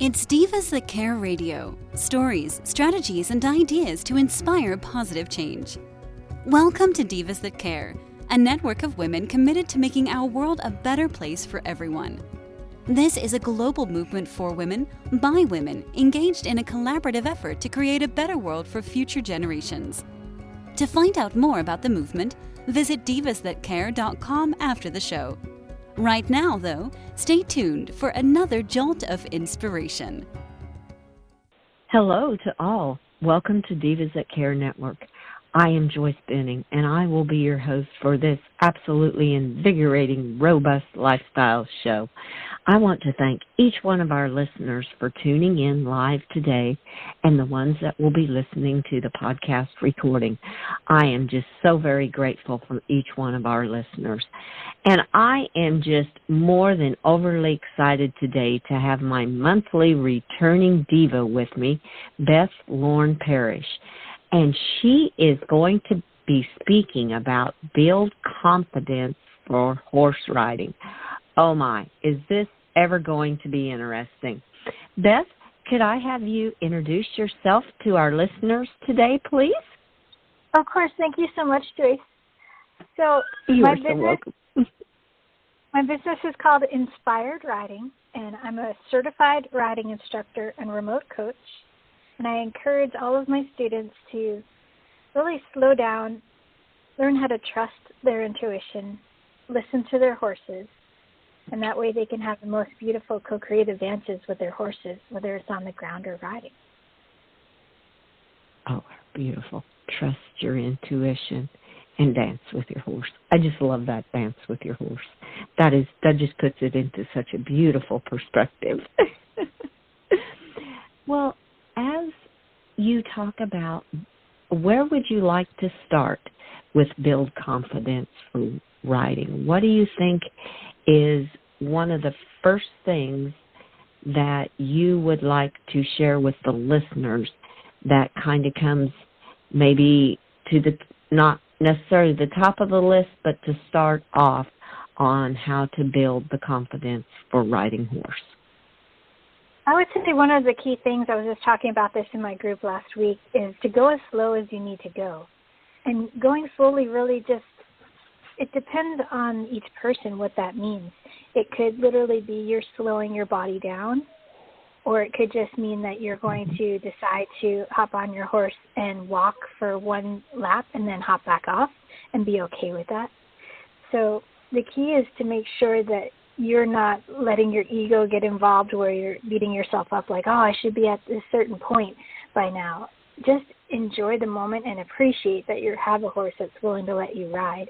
It's Divas That Care Radio. Stories, strategies, and ideas to inspire positive change. Welcome to Divas That Care, a network of women committed to making our world a better place for everyone. This is a global movement for women, by women, engaged in a collaborative effort to create a better world for future generations. To find out more about the movement, visit divasthatcare.com after the show. Right now, though, stay tuned for another jolt of inspiration. Hello to all. Welcome to Divas That Care Network. I am Joyce Benning, and I will be your host for this absolutely invigorating, robust lifestyle show. I want to thank each one of our listeners for tuning in live today and the ones that will be listening to the podcast recording. I am just so very grateful for each one of our listeners. And I am just more than overly excited today to have my monthly returning diva with me, Beth Lauren Parrish. And she is going to be speaking about build confidence for horse riding. Oh my, is this ever going to be interesting? Beth, could I have you introduce yourself to our listeners today, please? Of course. Thank you so much, Joyce. So You're so welcome. My business is called Inspired Riding, and I'm a certified riding instructor and remote coach. And I encourage all of my students to really slow down, learn how to trust their intuition, listen to their horses, and that way they can have the most beautiful co-creative dances with their horses, whether it's on the ground or riding. Oh, beautiful. Trust your intuition and dance with your horse. I just love that, dance with your horse. That just puts it into such a beautiful perspective. Well, as you talk about, where would you like to start with build confidence for riding? What do you think is one of the first things that you would like to share with the listeners that kind of comes maybe to the, not necessarily the top of the list, but to start off on how to build the confidence for riding horse? I would say one of the key things, I was just talking about this in my group last week, is to go as slow as you need to go. And going slowly really just, it depends on each person what that means. It could literally be you're slowing your body down, or it could just mean that you're going to decide to hop on your horse and walk for one lap and then hop back off and be okay with that. So the key is to make sure that you're not letting your ego get involved where you're beating yourself up like, oh, I should be at this certain point by now. Just enjoy the moment and appreciate that you have a horse that's willing to let you ride.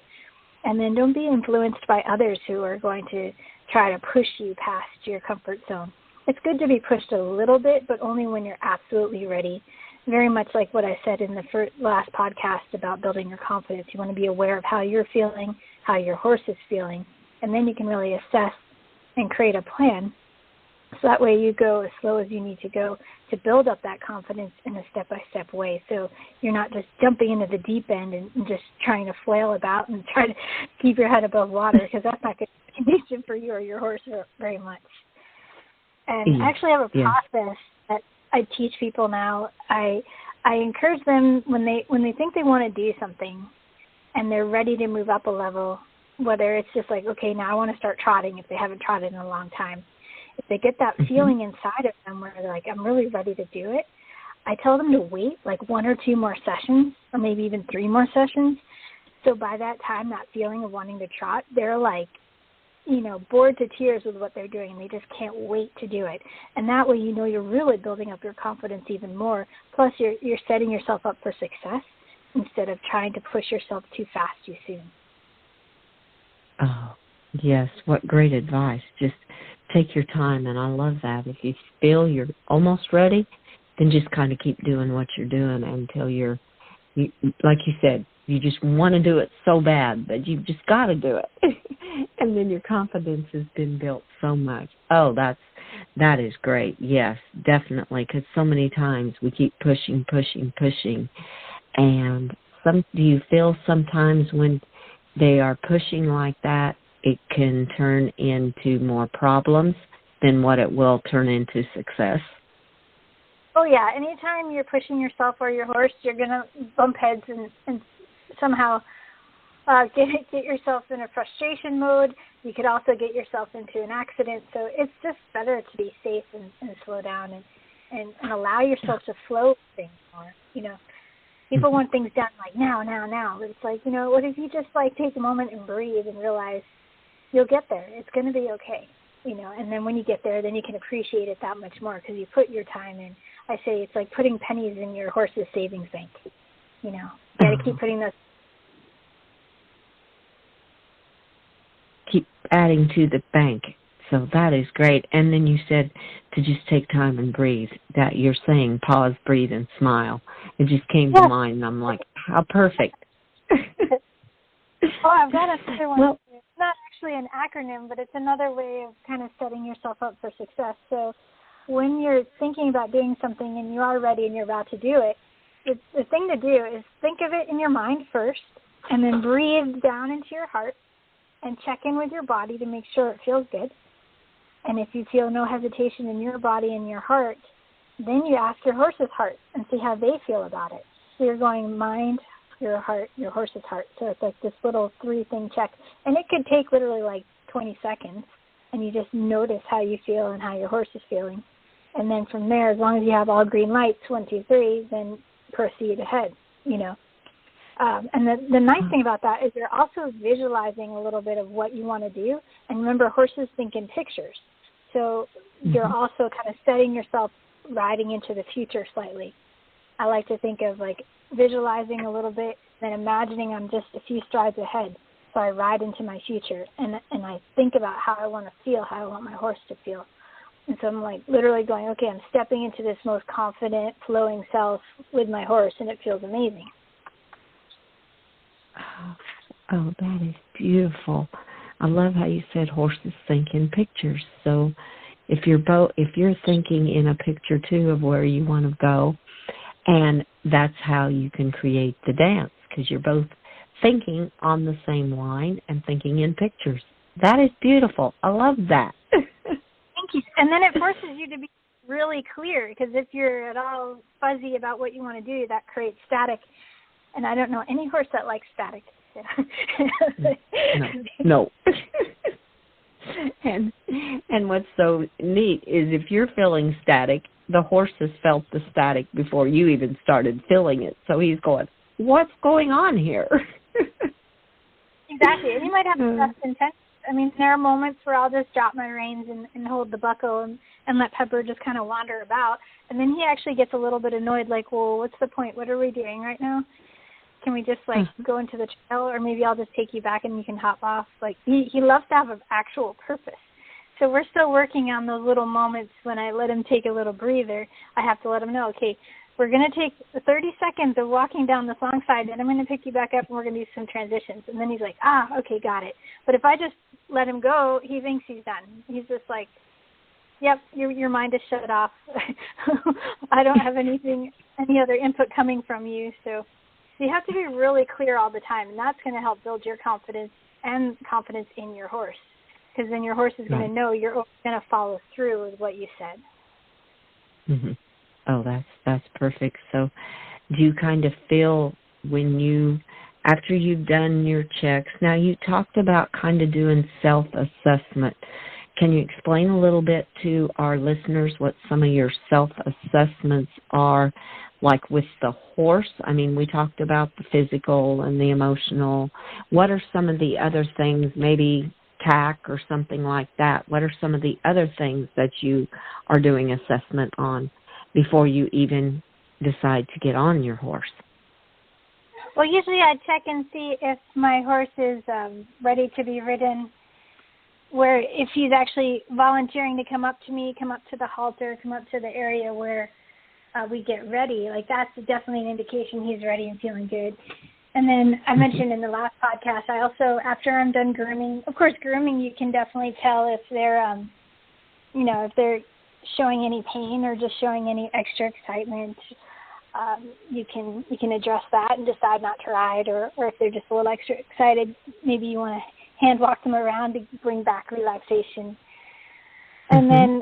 And then don't be influenced by others who are going to try to push you past your comfort zone. It's good to be pushed a little bit, but only when you're absolutely ready. Very much like what I said in the last podcast about building your confidence. You want to be aware of how you're feeling, how your horse is feeling, and then you can really assess and create a plan. So that way you go as slow as you need to go to build up that confidence in a step-by-step way. So you're not just jumping into the deep end and just trying to flail about and try to keep your head above water, because that's not going to be conducive for you or your horse very much. And I actually have a process that I teach people now. I encourage them when they think they want to do something and they're ready to move up a level, whether it's just like, okay, now I want to start trotting if they haven't trotted in a long time. If they get that feeling inside of them where they're like, I'm really ready to do it, I tell them to wait like 1 or 2 more sessions, or maybe even 3 more sessions. So by that time, that feeling of wanting to trot, they're like, bored to tears with what they're doing, and they just can't wait to do it. And that way, you're really building up your confidence even more. Plus, you're setting yourself up for success instead of trying to push yourself too fast too soon. Oh, yes. What great advice. Just take your time, and I love that. If you feel you're almost ready, then just kind of keep doing what you're doing until you, like you said, you just want to do it so bad that you've just got to do it. And then your confidence has been built so much. Oh, that is great. Yes, definitely, because so many times we keep pushing. And do you feel sometimes when they are pushing like that, it can turn into more problems then what it will turn into success. Oh, yeah. Anytime you're pushing yourself or your horse, you're going to bump heads and somehow get yourself in a frustration mode. You could also get yourself into an accident. So it's just better to be safe and slow down and allow yourself to flow with things more. You know, people want things done like now. But it's like, you know, what if you just like take a moment and breathe and realize you'll get there. It's going to be okay. You know, and then when you get there, then you can appreciate it that much more because you put your time in. I say it's like putting pennies in your horse's savings bank. You know, you got to keep putting those. Keep adding to the bank. So that is great. And then you said to just take time and breathe. That you're saying pause, breathe, and smile. It just came to mind, and I'm like, how perfect. Oh, I've got another one. Well, it's not actually an acronym, but it's another way of kind of setting yourself up for success. So when you're thinking about doing something and you are ready and you're about to do it, the thing to do is think of it in your mind first and then breathe down into your heart and check in with your body to make sure it feels good. And if you feel no hesitation in your body and your heart, then you ask your horse's heart and see how they feel about it. So you're going mind, your heart, your horse's heart. So it's like this little 3-thing check. And it could take literally like 20 seconds. And you just notice how you feel and how your horse is feeling. And then from there, as long as you have all green lights, 1, 2, 3, then proceed ahead, you know. And the nice thing about that is you're also visualizing a little bit of what you want to do. And remember, horses think in pictures. So you're also kind of setting yourself riding into the future slightly. I like to think of like visualizing a little bit, then imagining I'm just a few strides ahead. So I ride into my future, and I think about how I want to feel, how I want my horse to feel. And so I'm like literally going, okay, I'm stepping into this most confident, flowing self with my horse, and it feels amazing. Oh, that is beautiful. I love how you said horses think in pictures. So if you're thinking in a picture too of where you want to go, and that's how you can create the dance, because you're both thinking on the same line and thinking in pictures. That is beautiful. I love that. Thank you. And then it forces you to be really clear, because if you're at all fuzzy about what you want to do, that creates static. And I don't know any horse that likes static. No. And what's so neat is if you're feeling static, the horse has felt the static before you even started feeling it. So he's going, what's going on here? Exactly. And you might have the best intent. I mean, there are moments where I'll just drop my reins and hold the buckle and let Pepper just kind of wander about. And then he actually gets a little bit annoyed, like, well, what's the point? What are we doing right now? Can we just, like, go into the trail, or maybe I'll just take you back and you can hop off? Like, he loves to have an actual purpose. So we're still working on those little moments when I let him take a little breather. I have to let him know, okay, we're going to take 30 seconds of walking down this long side, and I'm going to pick you back up, and we're going to do some transitions. And then he's like, okay, got it. But if I just let him go, he thinks he's done. He's just like, yep, your mind is shut off. I don't have any other input coming from you. So you have to be really clear all the time, and that's going to help build your confidence and confidence in your horse, because then your horse is going to know you're going to follow through with what you said. Mm-hmm. Oh, that's perfect. So do you kind of feel when after you've done your checks, now you talked about kind of doing self-assessment. Can you explain a little bit to our listeners what some of your self-assessments are, like with the horse? I mean, we talked about the physical and the emotional. What are some of the other things, maybe tack or something like that? What are some of the other things that you are doing assessment on before you even decide to get on your horse? Well, usually I check and see if my horse is ready to be ridden, where if he's actually volunteering to come up to me, come up to the halter, come up to the area where we get ready. Like, that's definitely an indication he's ready and feeling good. And then I mentioned in the last podcast, I also, after I'm done grooming, of course, grooming, you can definitely tell if they're, if they're showing any pain or just showing any extra excitement. You can address that and decide not to ride, or if they're just a little extra excited, maybe you want to hand walk them around to bring back relaxation. And then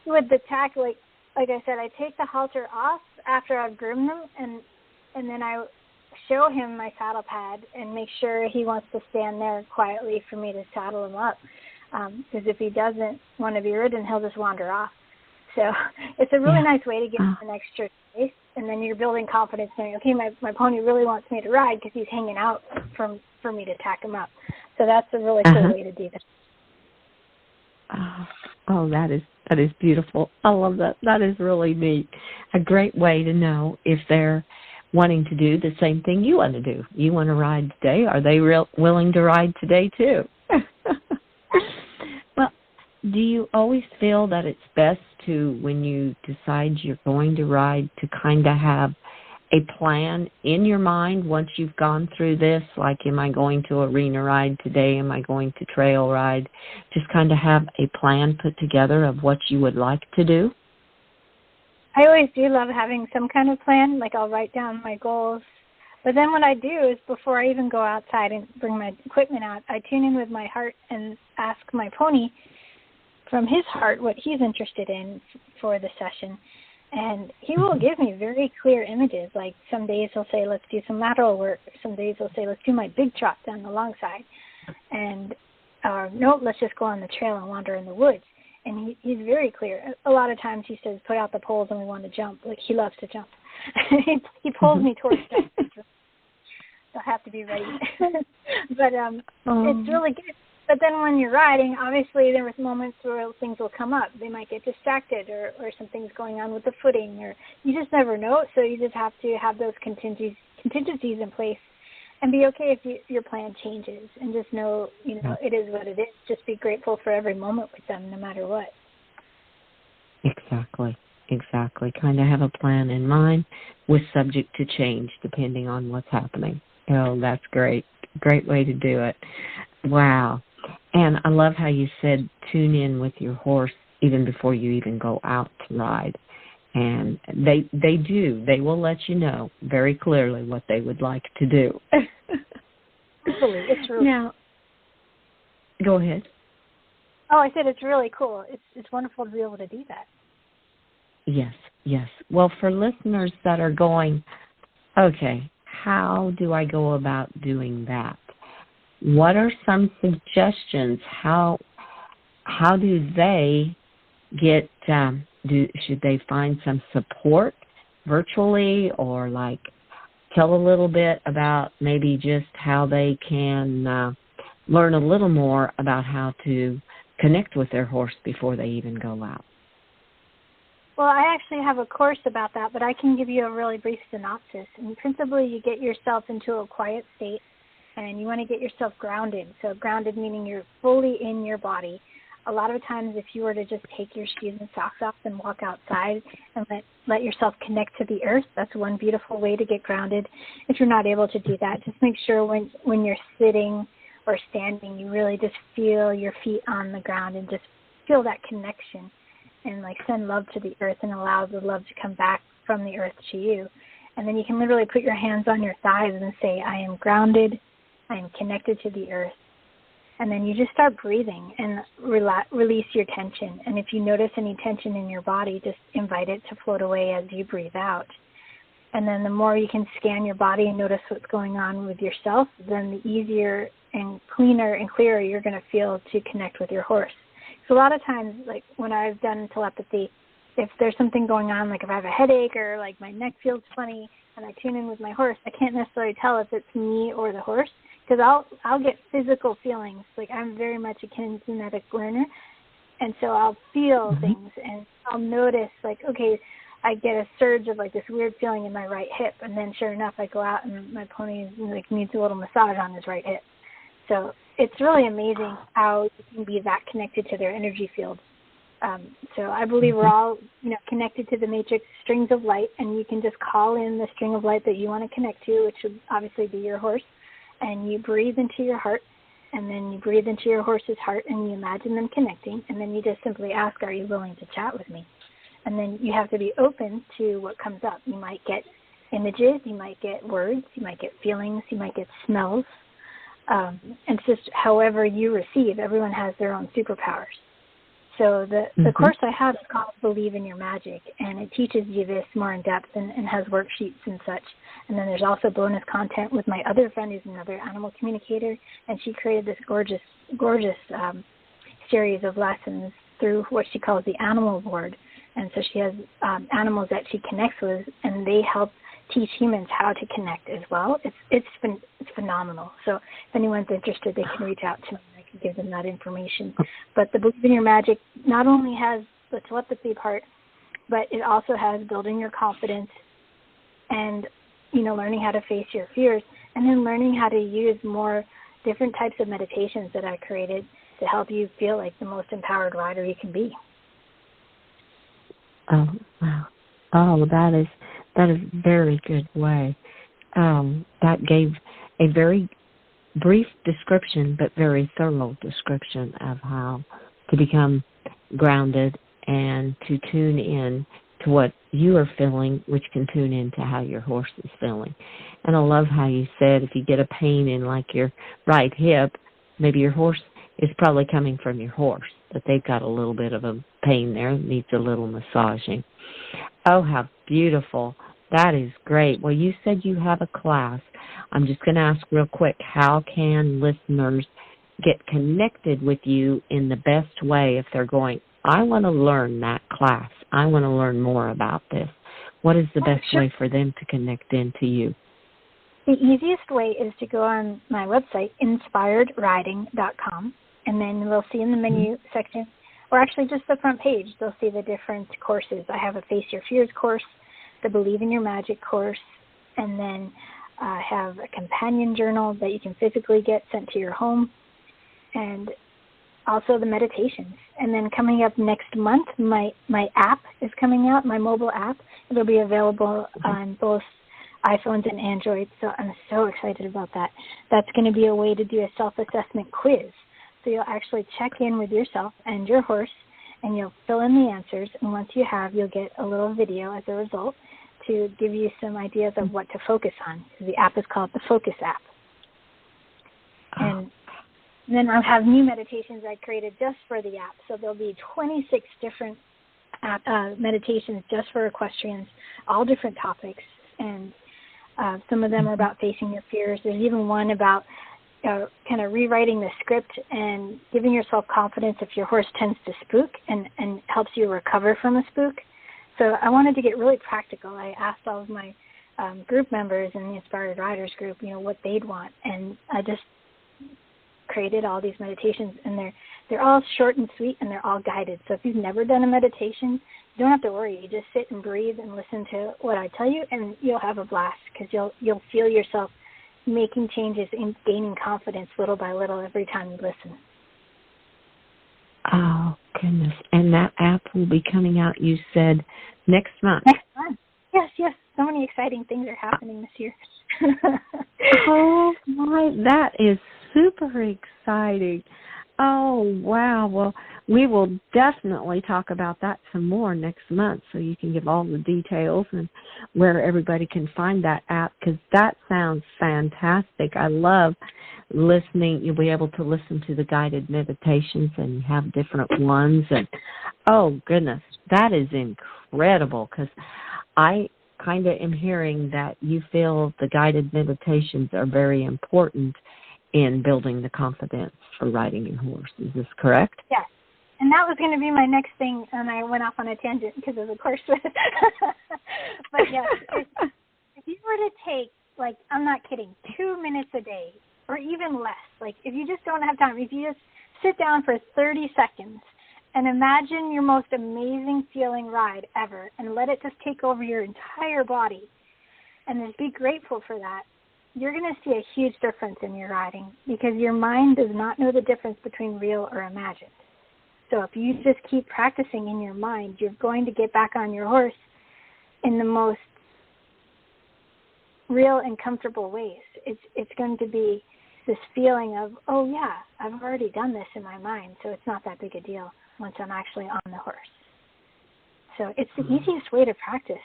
with the tack, like I said, I take the halter off after I've groomed them, and then I show him my saddle pad and make sure he wants to stand there quietly for me to saddle him up. Because if he doesn't want to be ridden, he'll just wander off. So it's a really nice way to get him an extra space, and then you're building confidence knowing, okay, my pony really wants me to ride because he's hanging out for me to tack him up. So that's a really cool way to do this. Oh, that is beautiful. I love that. That is really neat. A great way to know if they're wanting to do the same thing you want to do. You want to ride today. Are they willing to ride today too? Well, do you always feel that it's best to, when you decide you're going to ride, to kind of have a plan in your mind once you've gone through this? Like, am I going to arena ride today? Am I going to trail ride? Just kind of have a plan put together of what you would like to do? I always do love having some kind of plan. Like, I'll write down my goals. But then what I do is, before I even go outside and bring my equipment out, I tune in with my heart and ask my pony from his heart what he's interested in for the session. And he will give me very clear images. Like, some days he'll say, let's do some lateral work. Some days he'll say, let's do my big trot down the long side. And, no, let's just go on the trail and wander in the woods. And he's very clear. A lot of times he says, put out the poles and we want to jump. Like, he loves to jump. He pulls me towards that. So I have to be ready. But it's really good. But then when you're riding, obviously there was moments where things will come up. They might get distracted or something's going on with the footing, or you just never know. So you just have to have those contingencies in place and be okay if your plan changes, and just know, it is what it is. Just be grateful for every moment with them, no matter what. Exactly. Kind of have a plan in mind with subject to change depending on what's happening. Oh, that's great. Great way to do it. Wow. And I love how you said tune in with your horse even before you even go out to ride. And they do. They will let you know very clearly what they would like to do. It's really now, go ahead. Oh, I said it's really cool. It's wonderful to be able to do that. Yes. Well, for listeners that are going, okay, how do I go about doing that? What are some suggestions? How do they get, should they find some support virtually, or like tell a little bit about maybe just how they can learn a little more about how to connect with their horse before they even go out? Well, I actually have a course about that, but I can give you a really brief synopsis. And principally, you get yourself into a quiet state, and you want to get yourself grounded. So grounded meaning you're fully in your body. A lot of times, if you were to just take your shoes and socks off and walk outside and let yourself connect to the earth, that's one beautiful way to get grounded. If you're not able to do that, just make sure when you're sitting or standing, you really just feel your feet on the ground and just feel that connection, and like send love to the earth and allow the love to come back from the earth to you. And then you can literally put your hands on your thighs and say, I am grounded, I am connected to the earth. And then you just start breathing and release your tension. And if you notice any tension in your body, just invite it to float away as you breathe out. And then the more you can scan your body and notice what's going on with yourself, then the easier and cleaner and clearer you're going to feel to connect with your horse. So a lot of times, like when I've done telepathy, if there's something going on, like if I have a headache or like my neck feels funny and I tune in with my horse, I can't necessarily tell if it's me or the horse, because I'll get physical feelings. Like I'm very much a kinesthetic learner, and so I'll feel things and I'll notice like, okay, I get a surge of like this weird feeling in my right hip, and then sure enough, I go out and my pony like needs a little massage on his right hip. So it's really amazing how you can be that connected to their energy field. So I believe we're all, connected to the matrix strings of light, and you can just call in the string of light that you want to connect to, which would obviously be your horse, and you breathe into your heart, and then you breathe into your horse's heart, and you imagine them connecting, and then you just simply ask, are you willing to chat with me? And then you have to be open to what comes up. You might get images, you might get words, you might get feelings, you might get smells. And it's just however you receive. Everyone has their own superpowers. So the course I have is called Believe in Your Magic, and it teaches you this more in depth and has worksheets and such. And then there's also bonus content with my other friend who's another animal communicator, and she created this gorgeous series of lessons through what she calls the animal board. And so she has animals that she connects with, and they help teach humans how to connect as well. It's phenomenal. So if anyone's interested, they can reach out to me. I can give them that information. But the Believe in Your Magic not only has the telepathy part, but it also has building your confidence and, learning how to face your fears, and then learning how to use more different types of meditations that I created to help you feel like the most empowered rider you can be. Oh, wow. Oh, that is a very good way. That gave a very brief description, but very thorough description of how to become grounded and to tune in to what you are feeling, which can tune into how your horse is feeling. And I love how you said if you get a pain in like your right hip, maybe your horse is probably coming from your horse, that they've got a little bit of a pain there, needs a little massaging. Oh, how beautiful. That is great. Well, you said you have a class. I'm just going to ask real quick, how can listeners get connected with you in the best way if they're going, I want to learn that class. I want to learn more about this. What is the best way for them to connect into you? The easiest way is to go on my website, inspiredriding.com, and then they'll see in the menu section, or actually just the front page, they'll see the different courses. I have a Face Your Fears course, the Believe in Your Magic course, and then I have a companion journal that you can physically get sent to your home, and also the meditations. And then coming up next month, my app is coming out, my mobile app. It'll be available on both iPhones and Android, so I'm so excited about that. That's going to be a way to do a self-assessment quiz. So you'll actually check in with yourself and your horse, and you'll fill in the answers, and once you have, you'll get a little video as a result to give you some ideas of what to focus on. So the app is called the Focus app. And then I'll have new meditations I created just for the app. So there'll be 26 different meditations just for equestrians, all different topics. And some of them are about facing your fears. There's even one about kind of rewriting the script and giving yourself confidence if your horse tends to spook and helps you recover from a spook. So I wanted to get really practical. I asked all of my group members in the Inspired Riders group, what they'd want. And I just created all these meditations, and they're all short and sweet, and they're all guided. So if you've never done a meditation, you don't have to worry. You just sit and breathe and listen to what I tell you, and you'll have a blast because you'll feel yourself making changes and gaining confidence little by little every time you listen. Oh, goodness. And that app will be coming out, you said, next month. Next month. Yes. So many exciting things are happening this year. Oh, my, that is super exciting. Oh, wow. Well, we will definitely talk about that some more next month so you can give all the details and where everybody can find that app, because that sounds fantastic. I love listening. You'll be able to listen to the guided meditations and have different ones. And, oh, goodness, that is incredible, because I kind of am hearing that you feel the guided meditations are very important in building the confidence for riding your horse. Is this correct? Yes. And that was going to be my next thing, and I went off on a tangent because of the course. But yes, if you were to take, I'm not kidding, 2 minutes a day, or even less, if you just don't have time, if you just sit down for 30 seconds and imagine your most amazing feeling ride ever and let it just take over your entire body and just be grateful for that, you're going to see a huge difference in your riding, because your mind does not know the difference between real or imagined. So if you just keep practicing in your mind, you're going to get back on your horse in the most real and comfortable ways. It's going to be this feeling of, oh yeah, I've already done this in my mind, so it's not that big a deal once I'm actually on the horse. So it's the easiest way to practice.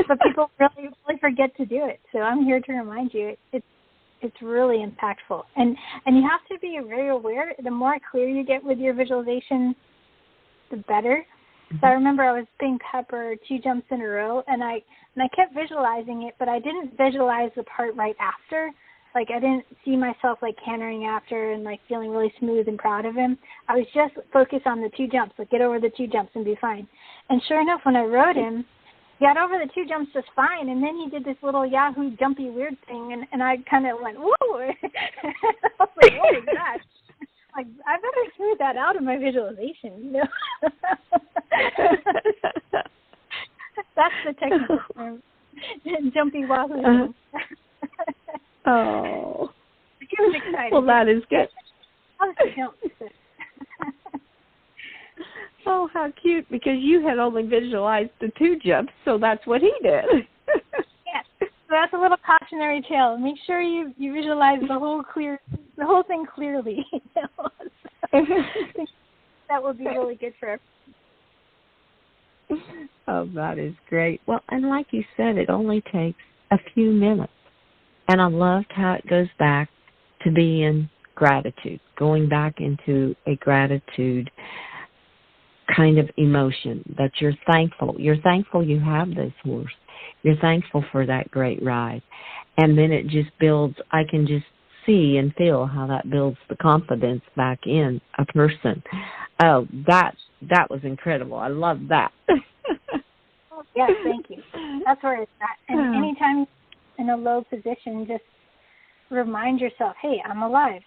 But people really forget to do it. So I'm here to remind you, it's It's really impactful. And you have to be very aware. The more clear you get with your visualization, the better. So I remember I was being Pepper 2 jumps in a row, and I kept visualizing it, but I didn't visualize the part right after. Like, I didn't see myself, like, cantering after and, like, feeling really smooth and proud of him. I was just focused on the 2 jumps, like, get over the 2 jumps and be fine. And sure enough, when I rode him, he got over the 2 jumps just fine, and then he did this little Yahoo jumpy weird thing, and I kind of went, whoa! I was like, oh, my gosh. Like, I better smooth that out of my visualization, you know? That's the technical term. Jumpy Wahoo. Oh. He was excited. Well, that is good. I was just Oh, how cute, because you had only visualized the 2 jumps, so that's what he did. Yes. So that's a little cautionary tale. Make sure you visualize the whole thing clearly. That would be really good for everyone. Oh, that is great. Well, and like you said, it only takes a few minutes. And I loved how it goes back to being gratitude, going back into a gratitude kind of emotion, that you're thankful. You're thankful you have this horse. You're thankful for that great ride. And then it just builds, I can just see and feel how that builds the confidence back in a person. Oh, that was incredible. I love that. Yes, thank you. That's where it's at. And anytime in a low position, just remind yourself, hey, I'm alive.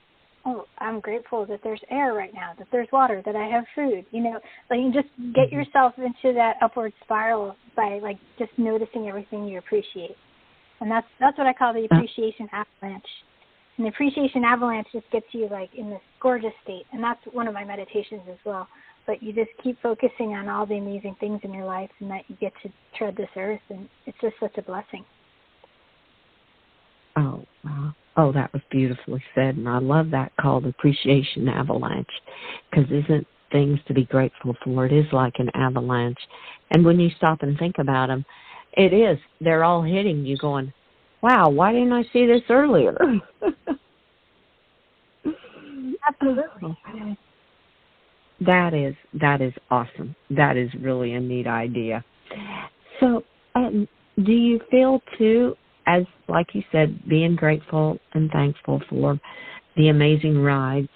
Oh, I'm grateful that there's air right now, that there's water, that I have food. You know, like, you just get yourself into that upward spiral by, like, just noticing everything you appreciate. And that's what I call the appreciation avalanche. And the appreciation avalanche just gets you, like, in this gorgeous state. And that's one of my meditations as well. But you just keep focusing on all the amazing things in your life and that you get to tread this earth. And it's just such a blessing. Oh, wow. Oh, that was beautifully said. And I love that called appreciation avalanche, because isn't things to be grateful for? It is like an avalanche. And when you stop and think about them, it is. They're all hitting you going, wow, why didn't I see this earlier? Absolutely. That is awesome. That is really a neat idea. So do you feel, too, as, like you said, being grateful and thankful for the amazing rides,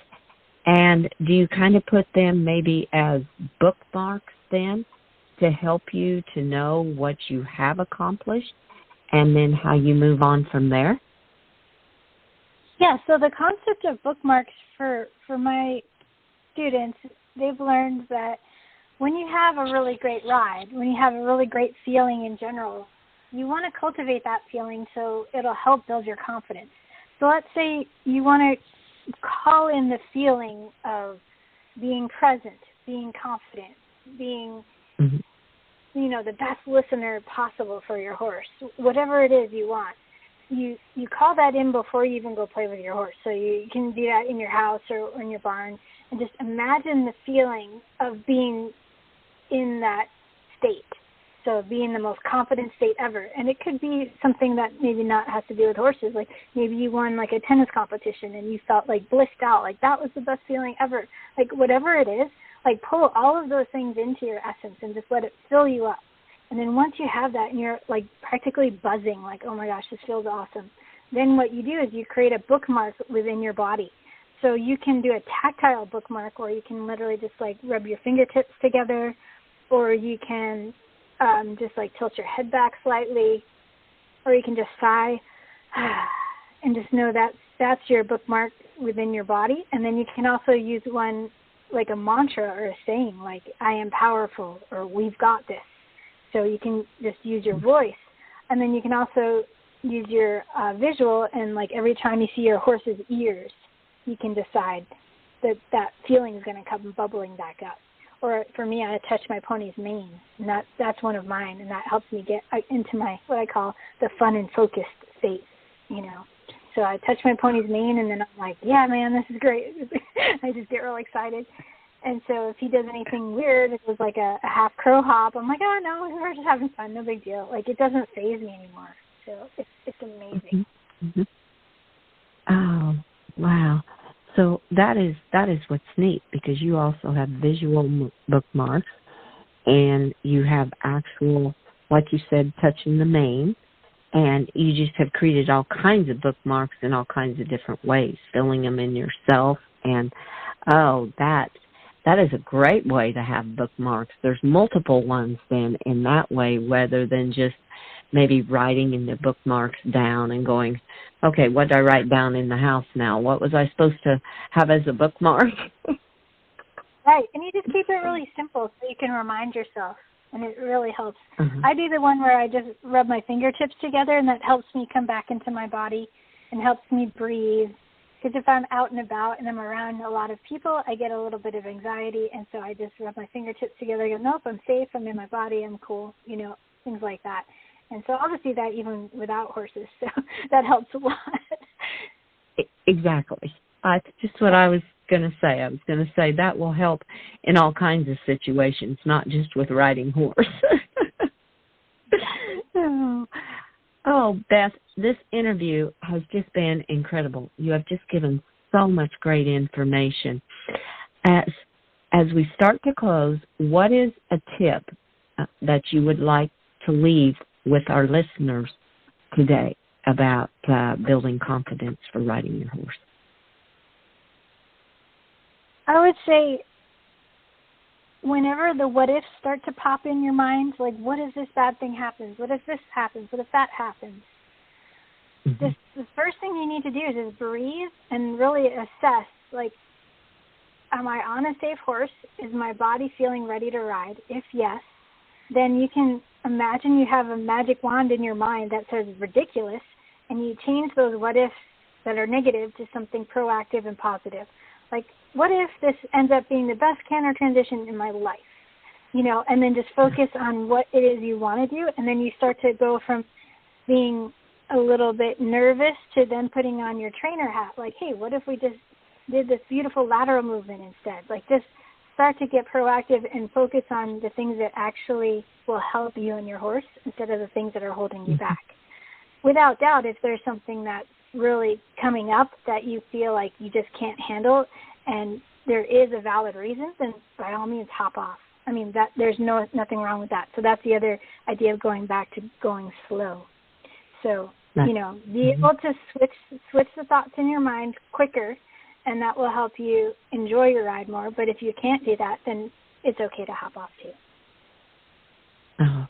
and do you kind of put them maybe as bookmarks then to help you to know what you have accomplished and then how you move on from there? Yeah, so the concept of bookmarks for my students, they've learned that when you have a really great ride, when you have a really great feeling in general, you want to cultivate that feeling so it'll help build your confidence. So let's say you want to call in the feeling of being present, being confident, being, you know, the best listener possible for your horse. Whatever it is you want, you call that in before you even go play with your horse. So you can do that in your house or in your barn, and just imagine the feeling of being in that state. So being the most confident state ever. And it could be something that maybe not has to do with horses. Like maybe you won like a tennis competition and you felt like blissed out. Like that was the best feeling ever. Like whatever it is, like pull all of those things into your essence and just let it fill you up. And then once you have that and you're like practically buzzing, like, oh my gosh, this feels awesome. Then what you do is you create a bookmark within your body. So you can do a tactile bookmark where you can literally just like rub your fingertips together, or you can just like tilt your head back slightly, or you can just sigh and just know that that's your bookmark within your body. And then you can also use one like a mantra or a saying like, I am powerful, or we've got this. So you can just use your voice. And then you can also use your visual, and like every time you see your horse's ears, you can decide that that feeling is going to come bubbling back up. Or for me, I touch my pony's mane, and that's one of mine, and that helps me get into my, what I call the fun and focused state, you know. So I touch my pony's mane, and then I'm like, yeah, man, this is great. I just get real excited. And so if he does anything weird, it was like a half crow hop, I'm like, oh, no, we're just having fun, no big deal. Like, it doesn't faze me anymore. So it's amazing. Mm-hmm. Oh, wow. So that is what's neat, because you also have visual bookmarks, and you have actual, like you said, touching the mane, and you just have created all kinds of bookmarks in all kinds of different ways, filling them in yourself. And, that is a great way to have bookmarks. There's multiple ones then in that way, rather than just maybe writing in the bookmarks down and going, okay, what did I write down in the house now? What was I supposed to have as a bookmark? Right, and you just keep it really simple so you can remind yourself, and it really helps. Mm-hmm. I do the one where I just rub my fingertips together, and that helps me come back into my body and helps me breathe. Because if I'm out and about and I'm around a lot of people, I get a little bit of anxiety, and so I just rub my fingertips together and go, nope, I'm safe, I'm in my body, I'm cool, things like that. And so I'll just do that even without horses, so that helps a lot. Exactly. That's just what I was going to say. I was going to say that will help in all kinds of situations, not just with riding horse. Oh, Beth, this interview has just been incredible. You have just given so much great information. As we start to close, what is a tip that you would like to leave with our listeners today about building confidence for riding your horse? I would say whenever the what-ifs start to pop in your mind, like, what if this bad thing happens? What if this happens? What if that happens? Mm-hmm. The first thing you need to do is just breathe and really assess, like, am I on a safe horse? Is my body feeling ready to ride? If yes, then you can imagine you have a magic wand in your mind that says ridiculous, and you change those what-ifs that are negative to something proactive and positive. Like, what if this ends up being the best canter transition in my life? And then just focus on what it is you want to do, and then you start to go from being a little bit nervous to then putting on your trainer hat. Like, hey, what if we just did this beautiful lateral movement instead? Like, just start to get proactive and focus on the things that actually will help you and your horse instead of the things that are holding you back. Without doubt, if there's something that's really coming up that you feel like you just can't handle and there is a valid reason, then by all means hop off. I mean, that there's nothing wrong with that. So that's the other idea of going back to going slow. So, be able to switch the thoughts in your mind quicker, and that will help you enjoy your ride more. But if you can't do that, then it's okay to hop off too. Oh,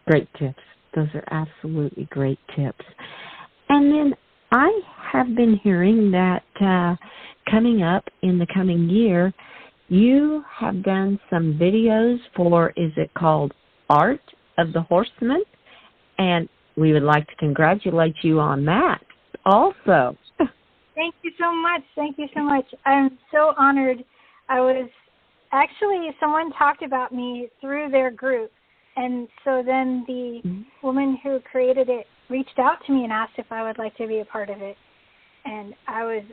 great tips. Those are absolutely great tips. And then I have been hearing that coming up in the coming year, you have done some videos for, is it called Art of the Horseman? And we would like to congratulate you on that also. Thank you so much. Thank you so much. I'm so honored. Someone talked about me through their group. And so then the woman who created it reached out to me and asked if I would like to be a part of it. And I was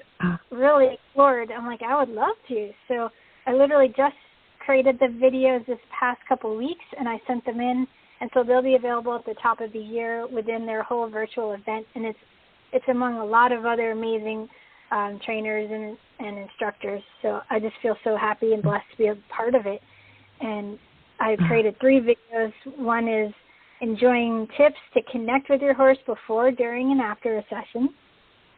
really floored. I'm like, I would love to. So I literally just created the videos this past couple weeks, and I sent them in. And so they'll be available at the top of the year within their whole virtual event. And it's among a lot of other amazing trainers and instructors. So I just feel so happy and blessed to be a part of it. And I created 3 videos. One is enjoying tips to connect with your horse before, during, and after a session.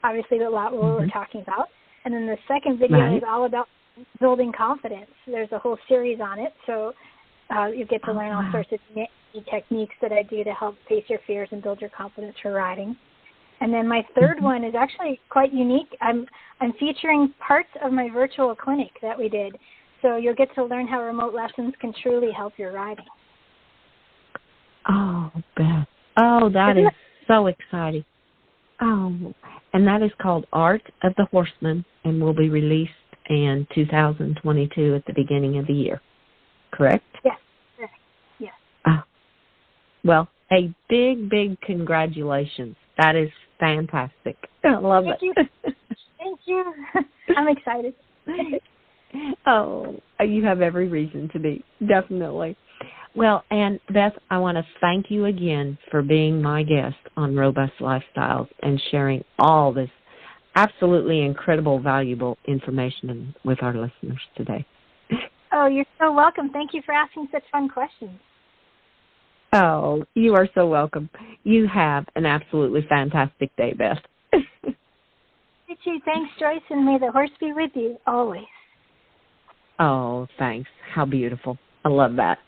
Obviously, a lot of what we're talking about. And then the second video is all about building confidence. There's a whole series on it. So you get to learn all sorts of techniques that I do to help face your fears and build your confidence for riding. And then my third one is actually quite unique. I'm featuring parts of my virtual clinic that we did. So you'll get to learn how remote lessons can truly help your riding. Oh, Beth. Oh, that is so exciting. Oh, and that is called Art of the Horseman and will be released in 2022 at the beginning of the year. Correct? Yes. Yes. Oh. Well, a big, big congratulations. That is fantastic. I love it. Thank you. I'm excited. Oh, you have every reason to be, definitely. Well, and Beth, I want to thank you again for being my guest on Robust Lifestyles and sharing all this absolutely incredible, valuable information with our listeners today. Oh, you're so welcome. Thank you for asking such fun questions. Oh, you are so welcome. You have an absolutely fantastic day, Beth. You too. Thanks, Joyce, and may the horse be with you always. Oh, thanks. How beautiful. I love that.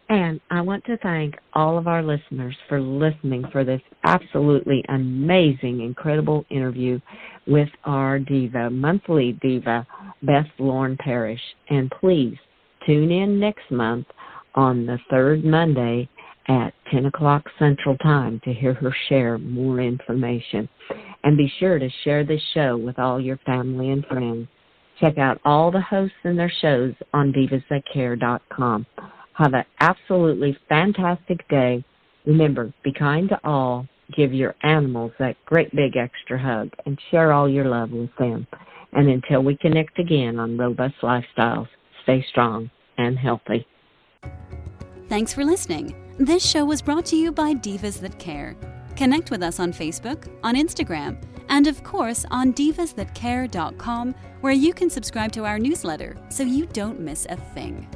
And I want to thank all of our listeners for listening for this absolutely amazing, incredible interview with our diva, monthly diva, Beth Lauren Parrish. And please tune in next month on the third Monday at 10 o'clock Central Time to hear her share more information. And be sure to share this show with all your family and friends. Check out all the hosts and their shows on divasthatcare.com. Have an absolutely fantastic day. Remember, be kind to all. Give your animals that great big extra hug and share all your love with them. And until we connect again on Robust Lifestyles, stay strong and healthy. Thanks for listening. This show was brought to you by Divas That Care. Connect with us on Facebook, on Instagram, and of course on divasthatcare.com, where you can subscribe to our newsletter so you don't miss a thing.